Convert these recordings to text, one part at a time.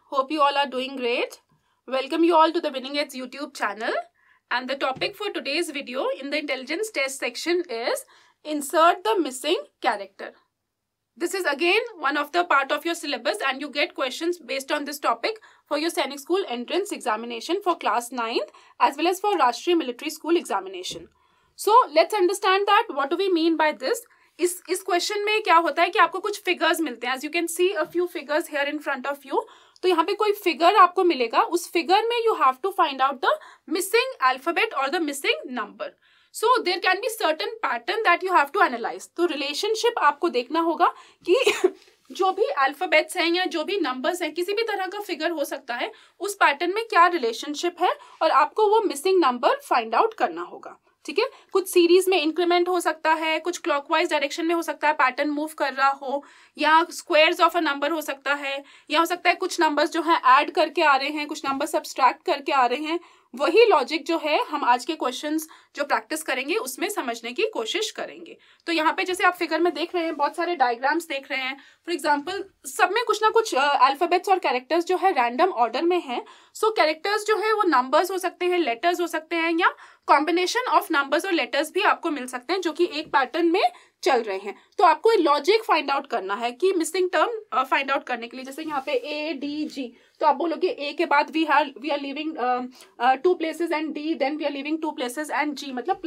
Hope you all are doing great. Welcome you all to the Winning Edge YouTube channel. And the topic for today's video in the intelligence test section is insert the missing character. This is again one of the part of your syllabus and you get questions based on this topic for your Sainik School entrance examination for class 9th as well as for Rashtriya Military School examination. So let's understand that what do we mean by this. इस question में क्या होता है कि आपको कुछ figures मिलते हैं. As you can see a few figures here in front of you. तो यहाँ पे कोई फिगर आपको मिलेगा. उस फिगर में you have to find out the missing alphabet और the missing number. So there can be certain pattern that you have to analyse. तो रिलेशनशिप आपको देखना होगा कि जो भी अल्फाबेट्स हैं या जो भी नंबर्स हैं, किसी भी तरह का फिगर हो सकता है, उस पैटर्न में क्या रिलेशनशिप है और आपको वो मिसिंग नंबर फाइंड आउट करना होगा. ठीक है. कुछ सीरीज में इंक्रीमेंट हो सकता है, कुछ क्लॉकवाइज डायरेक्शन में हो सकता है, पैटर्न मूव कर रहा हो, या स्क्वायर्स ऑफ अ नंबर हो सकता है, या हो सकता है कुछ नंबर्स जो है ऐड करके आ रहे हैं, कुछ नंबर सब्सट्रैक्ट करके आ रहे हैं. वही लॉजिक जो है हम आज के क्वेश्चंस जो प्रैक्टिस करेंगे उसमें समझने की कोशिश करेंगे. तो यहाँ पे जैसे आप फिगर में देख रहे हैं, बहुत सारे डायग्राम्स देख रहे हैं. फॉर एग्जांपल सब में कुछ ना कुछ अल्फाबेट्स और कैरेक्टर्स जो है रैंडम ऑर्डर में है. सो कैरेक्टर्स जो है वो नंबर्स हो सकते हैं, लेटर्स हो सकते हैं, या कॉम्बिनेशन ऑफ नंबर्स और लेटर्स भी आपको मिल सकते हैं जो कि एक पैटर्न में चल रहे हैं. तो आपको लॉजिक फाइंड आउट करना है कि मिसिंग टर्म फाइंड आउट करने के लिए. जैसे यहाँ पे ए डी जी, तो आप बोलोगे ए के बाद we are living 2 places and D, then we are living 2 places and G, मतलब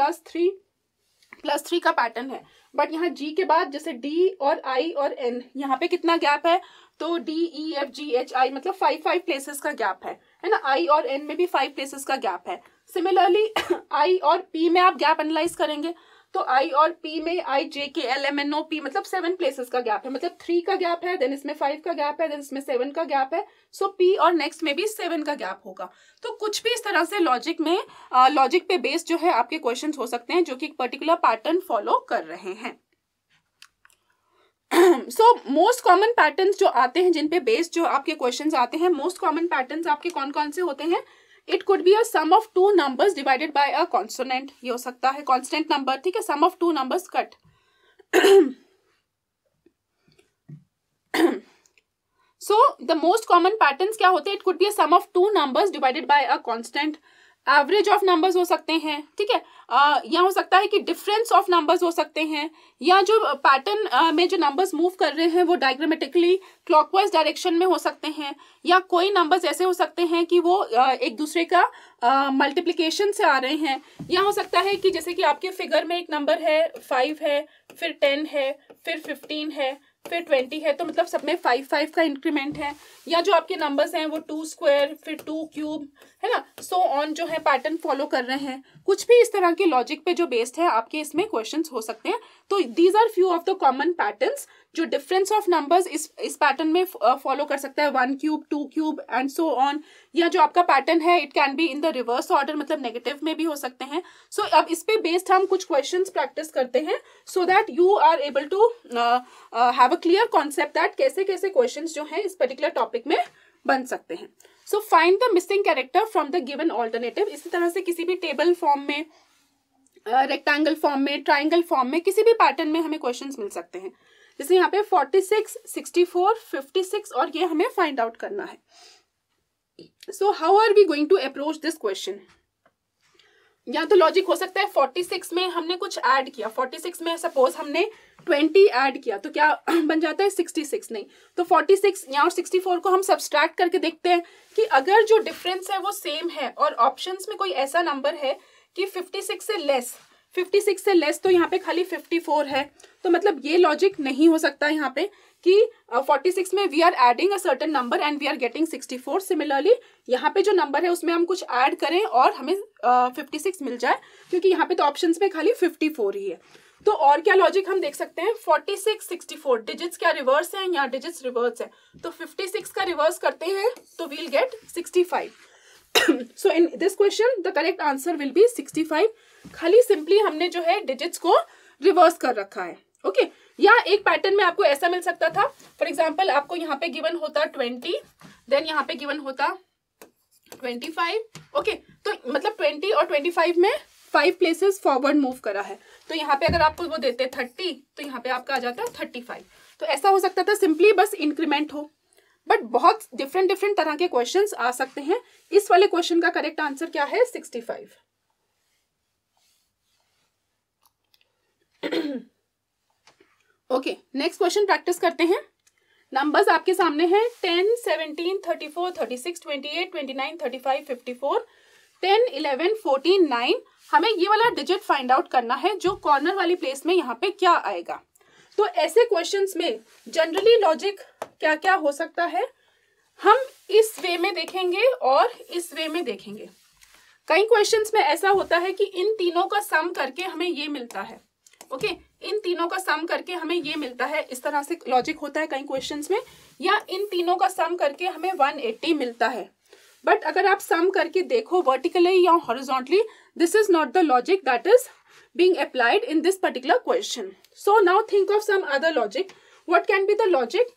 +3 का पैटर्न है. बट यहाँ जी के बाद जैसे डी और आई और एन, यहाँ पे कितना गैप है, तो D E F G H I, मतलब 5 places का गैप है ना. आई और एन में भी 5 places का गैप है. सिमिलरली आई और पी में आप गैप एनालाइज करेंगे तो आई और पी में I J K L M N O P, मतलब 7 places का गैप है, मतलब 3 का गैप है, देन इसमें 5 का गैप है, देन इसमें 7 का गैप है. सो पी और नेक्स्ट में भी 7 का गैप होगा. तो कुछ भी इस तरह से लॉजिक में लॉजिक पे बेस्ड जो है आपके क्वेश्चंस हो सकते हैं जो कि एक पर्टिकुलर पैटर्न फॉलो कर रहे हैं. सो मोस्ट कॉमन पैटर्न्स जो आते हैं जिन पे बेस्ड जो आपके क्वेश्चंस आते हैं, मोस्ट कॉमन पैटर्न्स आपके कौन कौन से होते हैं. It could be a sum of 2 numbers divided by a consonant. ये हो सकता है कॉन्स्टेंट नंबर. ठीक है. सम ऑफ 2 numbers कट. So the most common patterns क्या होते हैं. It could be a sum of 2 numbers divided by a constant. Average of numbers हो सकते हैं. ठीक है. या हो सकता है कि डिफरेंस ऑफ नंबर्स हो सकते हैं, या जो पैटर्न में जो नंबर्स मूव कर रहे हैं वो डायग्रामेटिकली क्लॉकवाइज डायरेक्शन में हो सकते हैं, या कोई नंबर्स ऐसे हो सकते हैं कि वो एक दूसरे का मल्टीप्लिकेशन से आ रहे हैं. या हो सकता है कि जैसे कि आपके फिगर में एक नंबर है 5 है, फिर 10 है, फिर 15 है, फिर 20 है, तो मतलब सब में 5 का इंक्रीमेंट है. या जो आपके नंबर्स हैं वो 2 स्क्वायर, फिर 2 क्यूब, है ना, सो ऑन जो है पैटर्न फॉलो कर रहे हैं. कुछ भी इस तरह के लॉजिक पे जो बेस्ड है आपके इसमें क्वेश्चंस हो सकते हैं. तो these are few of the common patterns जो डिफरेंस ऑफ नंबर्स इस पैटर्न में फॉलो कर सकता है. 1 cube, 2 cube and so on. या जो आपका पैटर्न है it can be in the reverse order, मतलब नेगेटिव में भी हो सकते हैं. सो अब इस पे बेस्ड हम कुछ क्वेश्चंस प्रैक्टिस करते हैं so that you are able to have a clear concept that कैसे कैसे क्वेश्चंस जो है इस पर्टिकुलर टॉपिक में बन सकते हैं. So find the missing character from the given alternative. इसी तरह से किसी भी टेबल फॉर्म में, रेक्टेंगल फॉर्म में, ट्राइंगल फॉर्म में, किसी भी पैटर्न में हमें क्वेश्चंस मिल सकते हैं. जैसे यहाँ पे 46, 64, 56 और ये हमें फाइंड आउट करना है. So how are we going to approach this question. या तो लॉजिक हो सकता है 46 में हमने कुछ ऐड किया. 46 में सपोज हमने 20 ऐड किया तो क्या बन जाता है 66. नहीं, तो 46 या और 64 को हम सब्सट्रैक्ट करके देखते हैं कि अगर जो डिफरेंस है वो सेम है और ऑप्शंस में कोई ऐसा नंबर है कि 56 से लेस, तो यहाँ पे खाली 54 है. तो मतलब ये लॉजिक नहीं हो सकता यहाँ पे कि 46 में we are adding a certain number and we are getting 64. Similarly यहाँ पे जो नंबर है उसमें हम कुछ ऐड करें और हमें 56 मिल जाए, क्योंकि यहाँ पे तो ऑप्शंस में खाली 54 ही है. तो और क्या लॉजिक हम देख सकते हैं. 46, 64 डिजिट्स क्या रिवर्स हैं या डिजिट्स रिवर्स है, तो 56 का रिवर्स करते हैं तो we'll get 65. So in this question the correct answer will be 65. खाली सिंपली हमने जो है डिजिट्स को रिवर्स कर रखा है. ओके. या एक पैटर्न में आपको ऐसा मिल सकता था. फॉर एग्जाम्पल आपको यहाँ पे गिवन होता 20, देन यहाँ पे गिवन होता 25. ओके. तो मतलब 20 और 25 में 5 places फॉरवर्ड मूव करा है. तो यहाँ पे अगर आपको वो देते 30 तो यहाँ पे आपका आ जाता 35. तो ऐसा हो सकता था सिंपली बस इंक्रीमेंट हो. बट बहुत डिफरेंट डिफरेंट तरह के क्वेश्चंस आ सकते हैं। इस वाले क्वेश्चन का करेक्ट आंसर क्या है? 65। ओके, नेक्स्ट क्वेश्चन प्रैक्टिस करते हैं। नंबर्स आपके सामने हैं 10, 17, 34, 36, 28, 29, 35, 54, 10, 11, 14, 9। हमें ये वाला डिजिट फाइंड आउट करना है जो कॉर्नर वाली प्लेस में यहाँ पे क्या आएगा। तो ऐसे क्वेश्चंस में जनरली लॉजिक क्या क्या हो सकता है, हम इस वे में देखेंगे और इस वे में देखेंगे। कई क्वेश्चंस में ऐसा होता है कि इन तीनों का सम करके हमें ये मिलता है। ओके, इन तीनों का सम करके हमें ये मिलता है, इस तरह से लॉजिक होता है कई क्वेश्चंस में। या इन तीनों का सम करके हमें 180 मिलता है। बट अगर आप सम करके देखो वर्टिकली या horizontally, this is not the logic that is being applied in this particular question. So now think of some other logic. What can be the logic?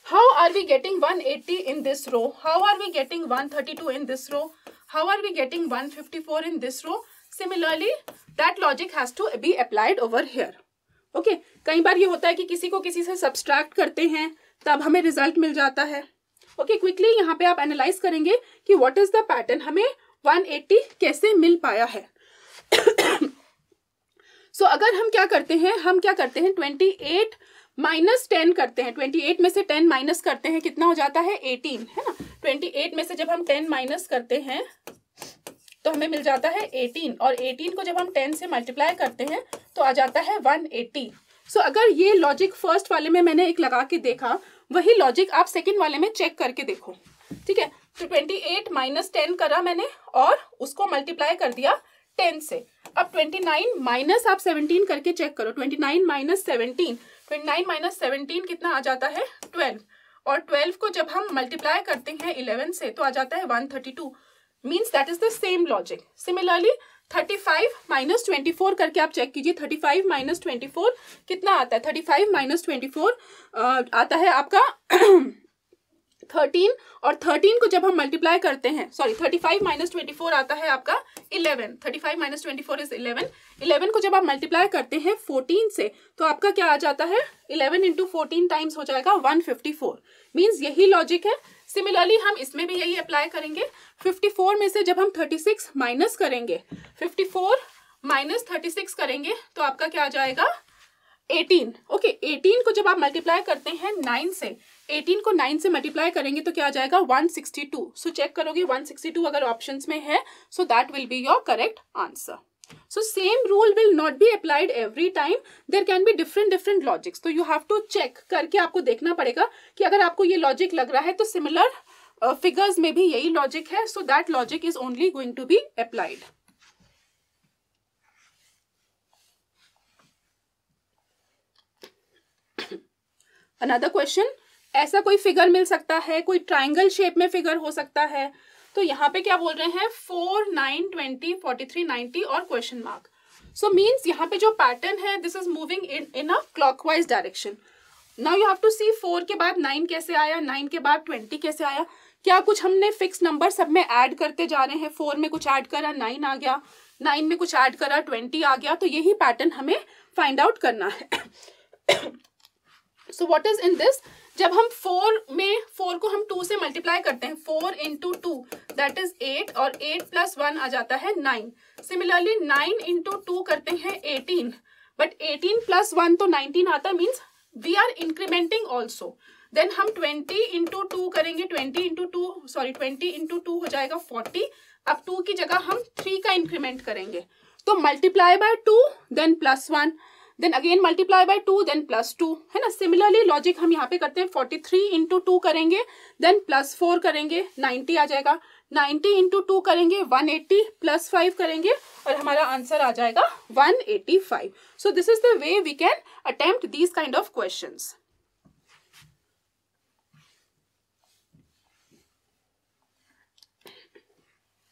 How are we getting 180 in this row? How are we getting 132 in this row? How are we getting 154 in this row? Similarly, that logic has to be applied over here. Okay, कई बार ये होता है कि किसी को किसी से subtract करते हैं तब हमें रिजल्ट मिल जाता है। ओके, क्विकली यहाँ पे आप एनालाइज करेंगे कि व्हाट इज द पैटर्न, हमें 180 कैसे मिल पाया है। So, अगर हम क्या करते हैं, 28 माइनस 10 करते हैं। 28 में से 10 माइनस करते हैं, कितना हो जाता है? 18, है ना। 28 में से जब हम 10 माइनस करते हैं तो हमें मिल जाता है 18, और 18 को जब हम 10 से मल्टीप्लाई करते हैं तो आ जाता है 180। So, अगर ये लॉजिक फर्स्ट वाले में मैंने एक लगा के देखा, वही लॉजिक आप सेकेंड वाले में चेक करके देखो। ठीक है, तो 28 माइनस 10 करा मैंने और उसको मल्टीप्लाई कर दिया 10 से। अब 29 माइनस आप 17 करके चेक करो। 29 माइनस 17, 29 माइनस 17 कितना आ जाता है? 12। और 12 को जब हम मल्टीप्लाई करते हैं 11 से तो आ जाता है 132। Means that is the same logic. Similarly 35 minus 24 करके आप चेक कीजिए। 35 माइनस 24 कितना आता है? 35 माइनस 24 आता है आपका 13, और 13 को जब हम मल्टीप्लाई करते हैं, सॉरी 35 माइनस 24 आता है आपका 11। 35 माइनस 24 इज 11। 11 को जब आप मल्टीप्लाई करते हैं 14 से तो आपका क्या आ जाता है? 11 इंटू 14 टाइम्स हो जाएगा 154। मीन्स यही लॉजिक है। सिमिलरली हम इसमें भी यही अप्लाई करेंगे। 54 में से जब हम 36 माइनस करेंगे, 54 माइनस 36 करेंगे तो आपका क्या आ जाएगा? 18। ओके, 18 को जब आप मल्टीप्लाई करते हैं 9 से, 18 को 9 से मल्टीप्लाई करेंगे तो क्या आ जाएगा? 162। सो चेक करोगे 162 अगर ऑप्शंस में है, so that will be your correct answer. So same rule will not be applied every time. There can be different logics. तो you have to check करके आपको देखना पड़ेगा कि अगर आपको ये logic लग रहा है तो similar figures में भी यही logic है. So that logic is only going to be applied. Another question. ऐसा कोई फिगर मिल सकता है, कोई ट्राइंगल शेप में फिगर हो सकता है. तो यहाँ पे क्या बोल रहे हैं? 4, 9, 20, 43, 90 और क्वेश्चन मार्क. सो मीन्स यहाँ पे जो पैटर्न है this is moving in a clockwise direction. Now you have to see 4 के बाद 9 कैसे आया, 9 के बाद 20 कैसे आया. क्या कुछ हमने फिक्स नंबर सब में ऐड करते जा रहे हैं? 4 में कुछ ऐड करा 9 आ गया, 9 में कुछ ऐड करा 20 आ गया. तो यही पैटर्न हमें फाइंड आउट करना है. So what is in this? जब हम 4 को हम 2 से मल्टीप्लाई करते हैं, 4 इंटू 2 दैट इज 8 और 8 प्लस 1 आ जाता है 9. सिमिलरली 9 इंटू 2 करते हैं 18, बट 18 प्लस 1 तो 19 आता है. Means we are incrementing also. Then हम 20 इंटू 2 करेंगे, 20 इंटू 2 हो जाएगा 40. अब 2 की जगह हम 3 का इंक्रीमेंट करेंगे. तो multiply by 2 then plus 1, then again multiply by 2 then plus 2, है ना. सिमिलरली लॉजिक हम यहाँ पे करते हैं. 43 इंटू 2 करेंगे देन प्लस 4 करेंगे, 90 आ जाएगा. 90 इंटू 2 करेंगे 180, प्लस 5 करेंगे और हमारा आंसर आ जाएगा 185. So this is the way we can attempt these kind of questions.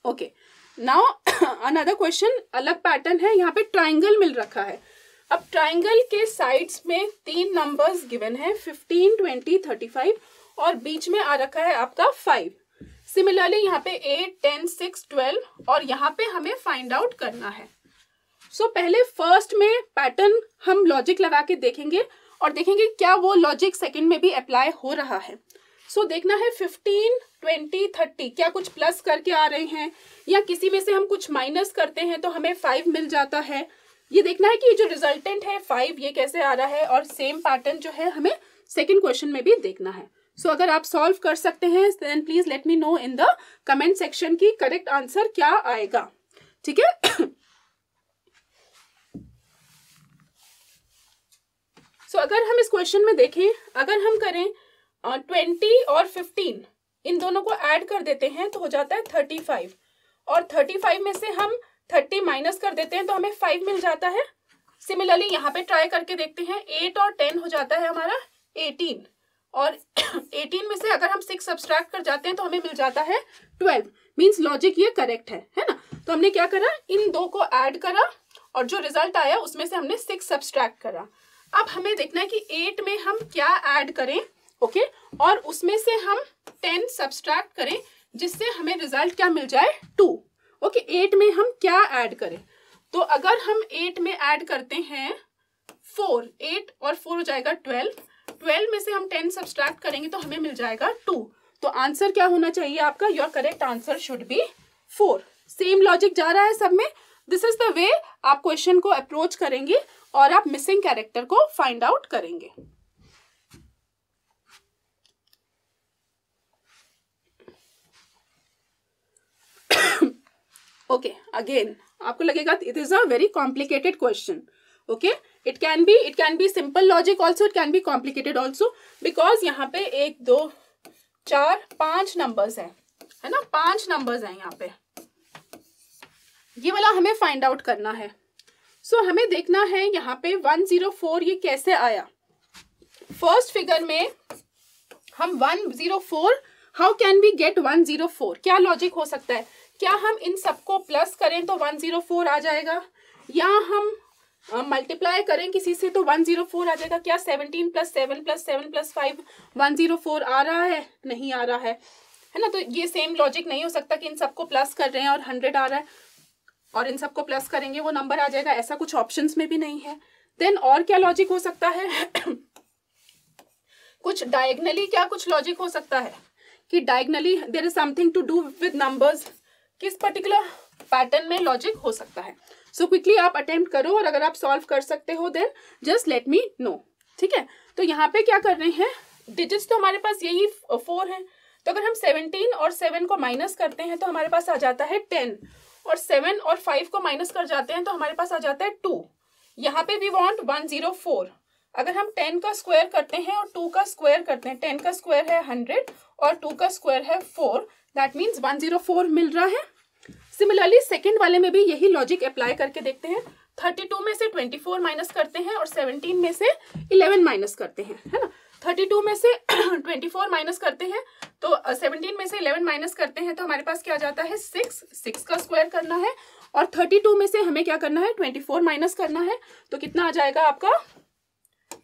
Okay, now another question. अलग पैटर्न है, यहाँ पे ट्राइंगल मिल रखा है. अब ट्राइंगल के साइड्स में 3 नंबर्स गिवन है, 15, 20, 35 और बीच में आ रखा है आपका 5. सिमिलरली यहाँ पे 8, 10, 6, 12 और यहाँ पे हमें फाइंड आउट करना है. सो पहले फर्स्ट में पैटर्न हम लॉजिक लगा के देखेंगे और देखेंगे क्या वो लॉजिक सेकंड में भी अप्लाई हो रहा है। सो देखना है 15, 20, 30 क्या कुछ प्लस करके आ रहे हैं या किसी में से हम कुछ माइनस करते हैं तो हमें 5 मिल जाता है। ये देखना है कि जो रिजल्टेंट है 5 ये कैसे आ रहा है, और सेम पैटर्न जो है हमें सेकंड क्वेश्चन में भी देखना है। सो अगर आप सॉल्व कर सकते हैं then please let me know in the comment section की करेक्ट आंसर क्या आएगा, ठीक है। सो अगर हम इस क्वेश्चन में देखें, अगर हम करें 20 और 15 इन दोनों को ऐड कर देते हैं तो हो जाता है 35, और 35 में से हम 30 माइनस कर देते हैं तो हमें 5 मिल जाता है। सिमिलरली यहाँ पे ट्राई करके देखते हैं, 8 और 10 हो जाता है हमारा 18, और 18 में से अगर हम 6 सब्सट्रैक्ट कर जाते हैं तो हमें मिल जाता है 12। मींस लॉजिक ये करेक्ट है ना। तो हमने क्या करा, इन दो को ऐड करा और जो रिजल्ट आया उसमें से हमने 6 सब्सट्रैक्ट करा। अब हमें देखना है कि 8 में हम क्या ऐड करें, ओके, और उसमें से हम 10 सब्सट्रैक्ट करें जिससे हमें रिजल्ट क्या मिल जाए 2। ओके, 8 में हम क्या ऐड करें, तो अगर हम 8 में ऐड करते हैं 4, 8 और 4 हो जाएगा 12, 12 में से हम 10 सब्सट्रैक्ट करेंगे तो हमें मिल जाएगा 2। तो आंसर क्या होना चाहिए आपका, your correct answer should be 4। Same logic जा रहा है सब में। दिस इज द वे आप क्वेश्चन को अप्रोच करेंगे और आप मिसिंग कैरेक्टर को फाइंड आउट करेंगे। ओके, अगेन आपको लगेगा it is a very complicated question. Okay, it can B simple logic also, it can be complicated also, because यहाँ पे 1 2 4 5 नंबर्स है ना, 5 नंबर्स हैं यहाँ पे, ये वाला हमें फाइंड आउट करना है। सो हमें देखना है यहाँ पे 104 ये कैसे आया। फर्स्ट फिगर में हम 104, हाउ कैन वी गेट 104, क्या लॉजिक हो सकता है, क्या हम इन सबको प्लस करें तो 104 आ जाएगा, या हम मल्टीप्लाई करें किसी से तो 104 आ जाएगा, क्या 17 + 7 + 7 + 5 104 आ रहा है, नहीं आ रहा है ना। तो ये सेम लॉजिक नहीं हो सकता कि इन सबको प्लस कर रहे हैं और 100 आ रहा है और इन सबको प्लस करेंगे वो नंबर आ जाएगा, ऐसा कुछ ऑप्शंस में भी नहीं है। देन और क्या लॉजिक हो सकता है कुछ डायगनली क्या कुछ लॉजिक हो सकता है कि diagonally there is something to do with numbers, किस पर्टिकुलर पैटर्न में लॉजिक हो सकता है। सो क्विकली आप अटेम्प्ट करो और अगर आप सॉल्व कर सकते हो then just let me know, ठीक है। तो यहाँ पे क्या कर रहे हैं, डिजिट्स तो हमारे पास यही 4 है, तो अगर हम 17 और 7 को माइनस करते हैं तो हमारे पास आ जाता है 10, और 7 और 5 को माइनस कर जाते हैं तो हमारे पास आ जाता है 2। यहाँ पे वी वांट 104, अगर हम 10 का स्क्वायर करते हैं और 2 का स्क्वायर करते हैं, 10 का स्क्वायर है 100 और 2 का स्क्वायर है 4, दैट मीन्स 104 मिल रहा है। सिमिलरली सेकंड वाले में भी यही लॉजिक अप्लाई करके देखते हैं। 32 में से 24 माइनस करते हैं और 17 में से 11 माइनस करते हैं, है ना। 32 में से 24 माइनस करते हैं तो 17 में से 11 माइनस करते हैं तो हमारे पास क्या आ जाता है 6 का स्क्वायर करना है, और 32 में से हमें क्या करना है 24 माइनस करना है, तो कितना आ जाएगा आपका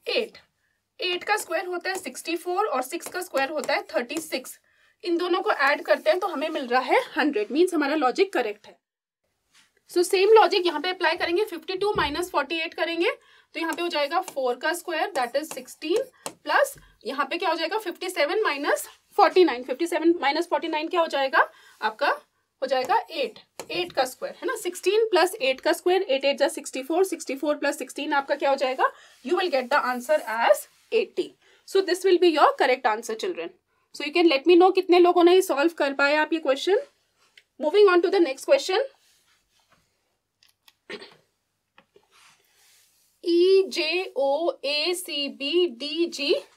8 का स्क्वायर होता है 64 और 6 का स्क्वायर होता है 36। इन दोनों को ऐड करते हैं तो हमें मिल रहा है 100, मीन्स हमारा लॉजिक करेक्ट है। सो सेम लॉजिक यहाँ पे अप्लाई करेंगे, 52 माइनस 48 करेंगे तो यहाँ पे हो जाएगा 4 का स्क्वायर दैट इज 16, प्लस यहाँ पे क्या हो जाएगा 57 माइनस 49, 57 माइनस 49 क्या हो जाएगा आपका, हो जाएगा 8 का स्क्वायर, है ना। 16 प्लस 8 का स्क्वायर, 8 8 जा 64, 64 प्लस 16 आपका क्या हो जाएगा, you will get the answer as 80। So this will be your correct answer children. So you can let me know कितने लोगों ने सॉल्व कर पाया आप ये question. Moving on to the next question, EJOACBDG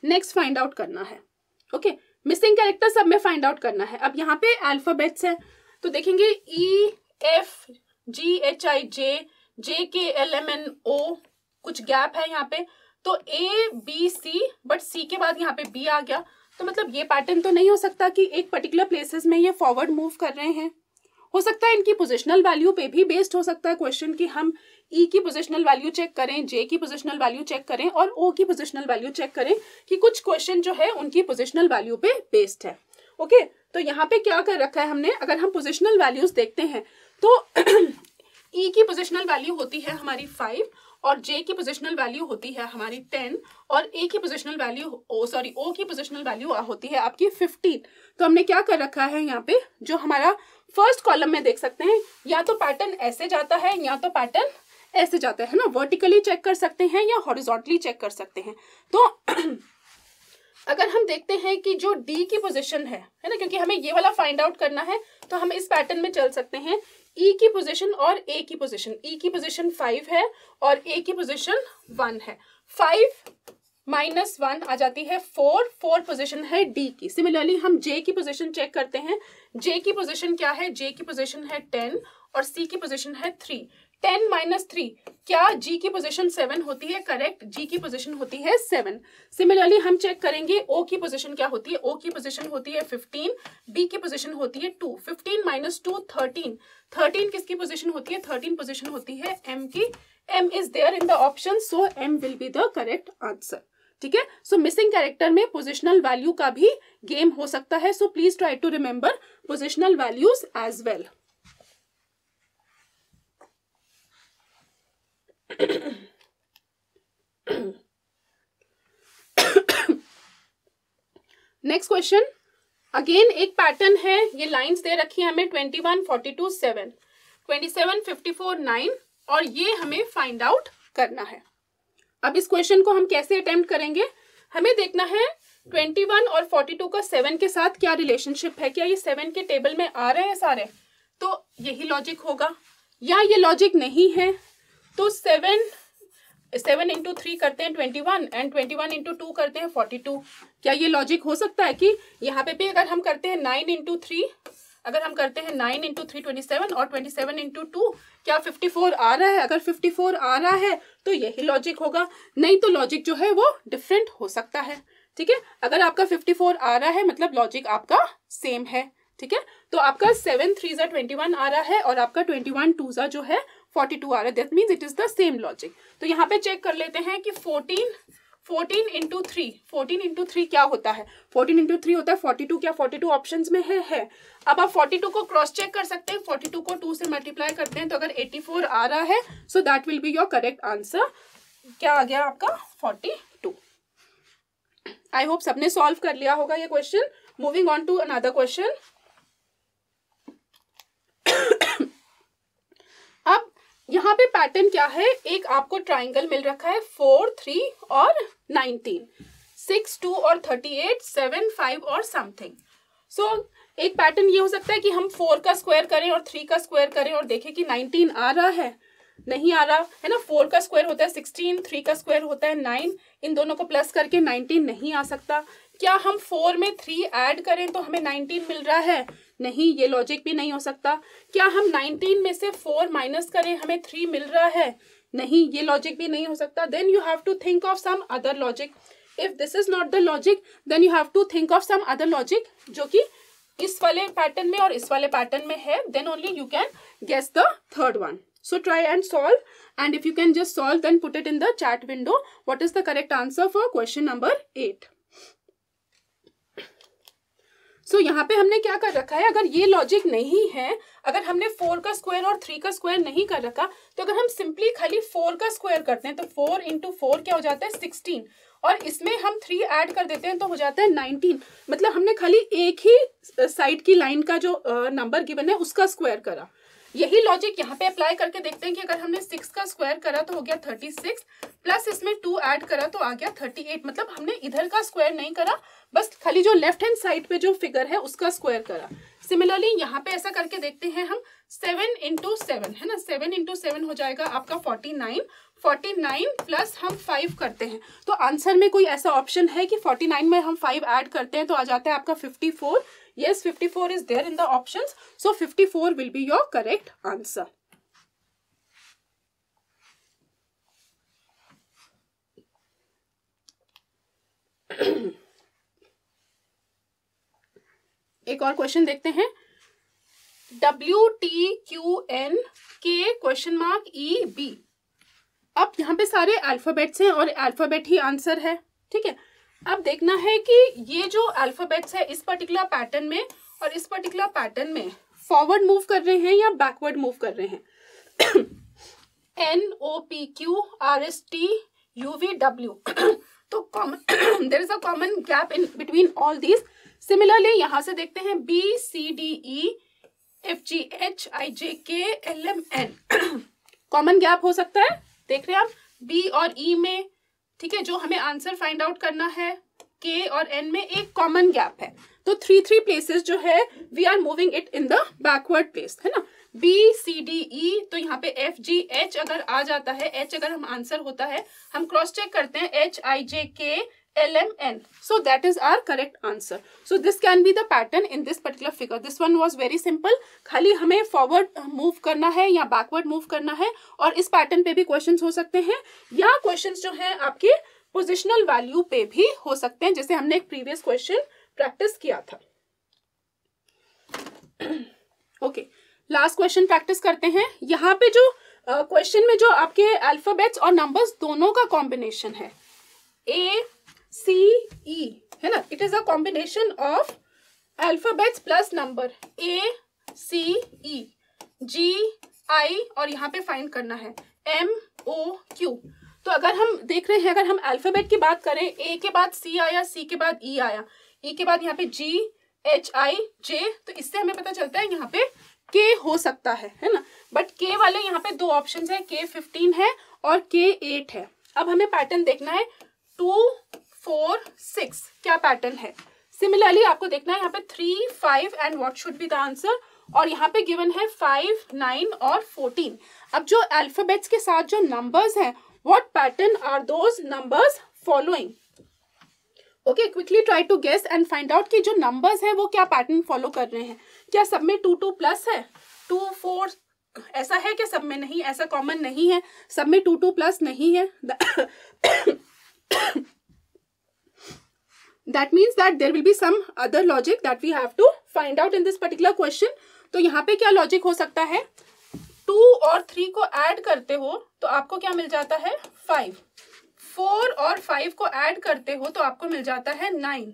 next find out करना है। Okay, missing character सब में फाइंड आउट करना है। अब यहाँ पे अल्फाबेट्स है तो देखेंगे EFGHIJ JKLMNO, कुछ गैप है यहाँ पे, तो ABC बट C के बाद यहाँ पे B आ गया, तो मतलब ये पैटर्न तो नहीं हो सकता कि एक पर्टिकुलर प्लेसेस में ये फॉरवर्ड मूव कर रहे हैं। हो सकता है इनकी पोजिशनल वैल्यू पे भी बेस्ड हो सकता है क्वेश्चन कि हम E की पोजिशनल वैल्यू चेक करें, J की पोजिशनल वैल्यू चेक करें और O की पोजिशनल वैल्यू चेक करें, कि कुछ क्वेश्चन जो है उनकी पोजिशनल वैल्यू पे बेस्ड है। ओके, तो यहाँ पे क्या कर रखा है हमने, अगर हम पोजिशनल वैल्यूज देखते हैं तो E की पोजिशनल वैल्यू होती है हमारी 5 और J की पोजिशनल वैल्यू होती है हमारी 10 और A की पोजिशनल वैल्यू O की पोजिशनल वैल्यू होती है आपकी 15। तो हमने क्या कर रखा है यहाँ पे, जो हमारा फर्स्ट कॉलम में देख सकते हैं, या तो पैटर्न ऐसे जाता है या तो पैटर्न ऐसे जाता है ना, वर्टिकली चेक कर सकते हैं या हॉरिजॉन्टली चेक कर सकते हैं। तो अगर हम देखते हैं कि जो डी की पोजीशन है ना, क्योंकि हमें ये वाला फाइंड आउट करना है, तो हम इस पैटर्न में चल सकते हैं। ई की पोजीशन और ए की पोजीशन, ई की पोजीशन 5 है और ए की पोजीशन 1 है। 5 - 1 आ जाती है 4 पोजीशन है डी की। सिमिलरली हम जे की पोजीशन चेक करते हैं। जे की पोजीशन क्या है, जे की पोजीशन है 10 और सी की पोजीशन है 3। 10 - 3 क्या जी की पोजीशन 7 होती है? करेक्ट, जी की पोजीशन होती है 7। सिमिलरली हम चेक करेंगे ओ की पोजीशन क्या होती है। ओ की पोजीशन होती है 15, बी की पोजीशन होती है 2। 15 - 2 13। 13 किसकी पोजीशन होती है? 13 पोजीशन होती है एम की। M is there in the option, so M will be the correct answer. ठीक है, सो मिसिंग कैरेक्टर में पोजिशनल वैल्यू का भी गेम हो सकता है, so please try to remember positional values as well. Next question, again एक pattern है, ये लाइंस दे रखी है हमें 21 42 7, 27 54 9 और ये हमें फाइंड आउट करना है। अब इस क्वेश्चन को हम कैसे अटेम्प्ट करेंगे, हमें देखना है 21 और 42 का 7 के साथ क्या रिलेशनशिप है, क्या ये 7 के टेबल में आ रहे हैं सारे, तो यही लॉजिक होगा। या ये लॉजिक नहीं है तो 7 × 3 करते हैं 21 एंड 21 × 2 करते हैं 42। क्या ये लॉजिक हो सकता है कि यहाँ पे भी अगर हम करते हैं 9 × 3, अगर हम करते हैं 9 × 3 27 और 27 × 2 क्या 54 आ रहा है? अगर 54 आ रहा है तो यही लॉजिक होगा, नहीं तो लॉजिक जो है वो डिफरेंट हो सकता है। ठीक है, अगर आपका 54 आ रहा है मतलब लॉजिक आपका सेम है। ठीक है, तो आपका 7 3 21 आ रहा है और आपका 21 2 जो है 42 आ रहा है, that means it is the same logic. तो यहाँ पे चेक कर लेते हैं कि 14 × 3 क्या होता है। 14 × 3 होता है 42। क्या 42 ऑप्शंस में है। अब आप 42 को क्रॉस चेक कर सकते हैं, 42 को 2 से मल्टीप्लाई करते हैं तो अगर 84 आ रहा है, so that will be your correct answer. क्या आ गया आपका? 42। आई होप सबने सॉल्व कर लिया होगा ये question. Moving on to another question. अब यहाँ पे पैटर्न क्या है, एक आपको ट्राइंगल मिल रखा है 4 3 और 19, 6 2 और 38, 7 5 और समथिंग। सो एक पैटर्न ये हो सकता है कि हम 4 का स्क्वायर करें और 3 का स्क्वायर करें और देखें कि 19 आ रहा है, नहीं आ रहा है ना। 4 का स्क्वायर होता है 16, 3 का स्क्वायर होता है 9, इन दोनों को प्लस करके 19 नहीं आ सकता। क्या हम 4 में 3 ऐड करें तो हमें 19 मिल रहा है? नहीं, ये लॉजिक भी नहीं हो सकता। क्या हम 19 में से 4 माइनस करें हमें 3 मिल रहा है? नहीं, ये लॉजिक भी नहीं हो सकता। Then you have to think of some other logic. If this is not the logic then you have to think of some other logic जो कि इस वाले पैटर्न में और इस वाले पैटर्न में है, then only you can guess the third one. So try and solve, and if you can just solve then put it in the chat window. What is the correct answer for question number 8? So यहाँ पे हमने क्या कर रखा है, अगर ये logic नहीं है, अगर हमने 4 का स्क्वायर और 3 का स्क्वायर नहीं कर रखा, तो अगर हम सिंपली खाली 4 का स्क्वायर करते हैं तो 4 × 4 क्या हो जाता है 16 और इसमें हम 3 ऐड कर देते हैं तो हो जाता है 19। मतलब हमने खाली एक ही साइड की लाइन का जो नंबर गिवन है उसका स्क्वायर करा। यही लॉजिक यहाँ पे अप्लाई करके देखते हैं कि अगर हमने 6 का स्क्वायर करा तो हो गया 36 प्लस इसमें 2 ऐड करा तो आ गया 38। मतलब हमने इधर का स्क्वायर नहीं करा, बस खाली जो लेफ्ट हैंड साइड पे जो फिगर है उसका स्क्वायर करा। सिमिलरली यहाँ पे ऐसा करके देखते हैं हम 7 × 7 है ना, 7 × 7 हो जाएगा आपका 49। 49 प्लस हम 5 करते हैं तो आंसर में कोई ऐसा ऑप्शन है कि 49 में हम 5 ऐड करते हैं तो आ जाता है आपका 54। Yes, 54 is there in the options. So 54 will be your correct answer. एक और क्वेश्चन देखते हैं। WTQN के क्वेश्चन मार्क EB। अब यहाँ पे सारे अल्फाबेट्स हैं और अल्फाबेट ही आंसर है। ठीक है, अब देखना है कि ये जो अल्फाबेट्स है इस पर्टिकुलर पैटर्न में और इस पर्टिकुलर पैटर्न में फॉरवर्ड मूव कर रहे हैं या बैकवर्ड मूव कर रहे हैं। NOPQRSTUVW. तो common there is a common gap in between all these. Similarly यहाँ से देखते हैं BCDEFGHIJKLMN. कॉमन गैप हो सकता है, देख रहे हैं आप, B और E में, ठीक है, जो हमें आंसर फाइंड आउट करना है, K और N में एक कॉमन गैप है. तो 3 प्लेसेस जो है we are moving it in the backward place, है ना. BCDE, तो यहाँ पे FGH अगर आ जाता है, H अगर हम आंसर होता है, हम क्रॉस चेक करते हैं HIJKLMN. So that is our correct answer. So this can be the pattern in this particular figure. This one was very simple. खाली हमें फॉरवर्ड मूव करना है या बैकवर्ड मूव करना है, और इस पैटर्न पे भी क्वेश्चंस हो सकते हैं, या क्वेश्चंस जो हैं आपके पोजिशनल वैल्यू पे भी हो सकते हैं, जैसे हमने एक प्रीवियस क्वेश्चन प्रैक्टिस किया था. ओके, लास्ट क्वेश्चन प्रैक्टिस करते हैं. यहाँ पे जो क्वेश्चन में जो आपके अल्फाबेट्स और नंबर्स दोनों का कॉम्बिनेशन है, ACE, है ना. It is a combination of alphabets plus number, ACE, GI, और यहाँ पे फाइंड करना है MOQ. तो अगर हम देख रहे हैं, अगर हम अल्फाबेट की बात करें, A के बाद C आया, C के बाद E आया, E के बाद यहाँ पे GHIJ, तो इससे हमें पता चलता है यहाँ पे K हो सकता है ना. बट K वाले यहाँ पे 2 ऑप्शन है, K15 है और K8 है. अब हमें पैटर्न देखना है 2, 4, 6 क्या पैटर्न है. सिमिलरली आपको देखना है यहाँ पे 3, 5 and what should be the answer, और यहाँ पे गिवन है 5, 9 और 14. अब जो अल्फाबेट्स के साथ जो नंबर्स हैं, what pattern are those numbers following. Okay, quickly try to guess and find out कि जो नंबर्स हैं वो क्या पैटर्न फॉलो कर रहे हैं. क्या सब में 2, 2 प्लस है, 2, 4 ऐसा है क्या सब में? नहीं, ऐसा कॉमन नहीं है, सब में 2, 2 प्लस नहीं है. That means that there will be some other logic that we have to find out in this particular question. तो यहाँ पे क्या लॉजिक हो सकता है, 2 और 3 को ऐड करते हो तो आपको क्या मिल जाता है 5, 4 और 5 को ऐड करते हो तो आपको मिल जाता है 9,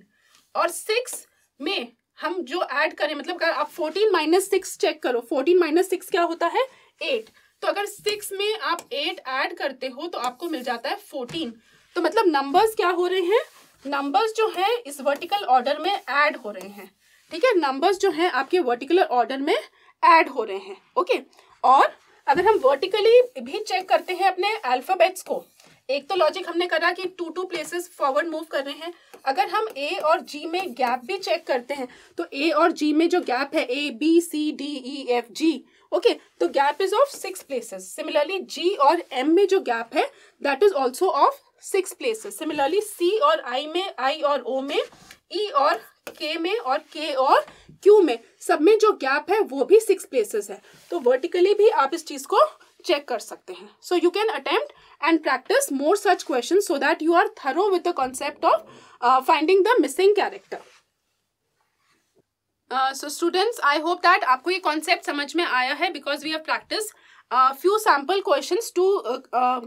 और 6 में हम जो ऐड करें, मतलब अगर आप 14 माइनस 6 चेक करो, 14 माइनस 6 क्या होता है 8. तो अगर 6 में आप 8 ऐड करते हो तो आपको मिल जाता है 14. तो मतलब नंबर्स क्या हो रहे हैं, नंबर्स जो है इस वर्टिकल ऑर्डर में ऐड हो रहे हैं. ठीक है, नंबर्स जो है आपके वर्टिकल ऑर्डर में ऐड हो रहे हैं. ओके, और अगर हम वर्टिकली भी चेक करते हैं अपने अल्फाबेट्स को, एक तो लॉजिक हमने करा कि 2 प्लेसेस फॉरवर्ड मूव कर रहे हैं. अगर हम A और G में गैप भी चेक करते हैं तो A और G में जो गैप है, A B C D E F G, okay, तो gap is of 6 places. Similarly G और M में जो गैप है that is also of 6 places. Similarly C और I में, I और O में, E और K में, और K और Q में, सब में जो गैप है वो भी 6 प्लेसेस है. तो वर्टिकली भी आप इस चीज को चेक कर सकते हैं. सो you can attempt and practice more such questions so that you are thorough with the concept of finding the missing character. So students, I hope that आपको ये concept समझ में आया है, because we have practiced few sample questions to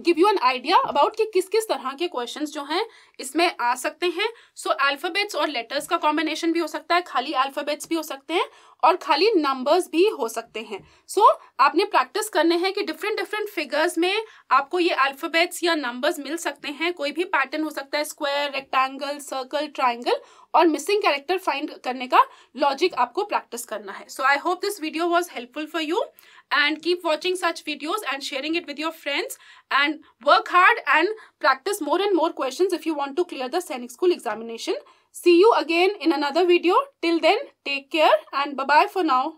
give you an idea about कि किस किस तरह के questions जो हैं इसमें आ सकते हैं. So alphabets और letters का combination भी हो सकता है, खाली alphabets भी हो सकते हैं, और खाली numbers भी हो सकते हैं. So आपने practice करने हैं कि different figures में आपको ये alphabets या numbers मिल सकते हैं. कोई भी pattern हो सकता है, square, rectangle, circle, triangle, और missing character find करने का logic आपको practice करना है. So I hope this video was helpful for you, and keep watching such videos and sharing it with your friends, and work hard and practice more and more questions if you want to clear the Sainik School examination. See you again in another video. Till then, take care and bye-bye for now.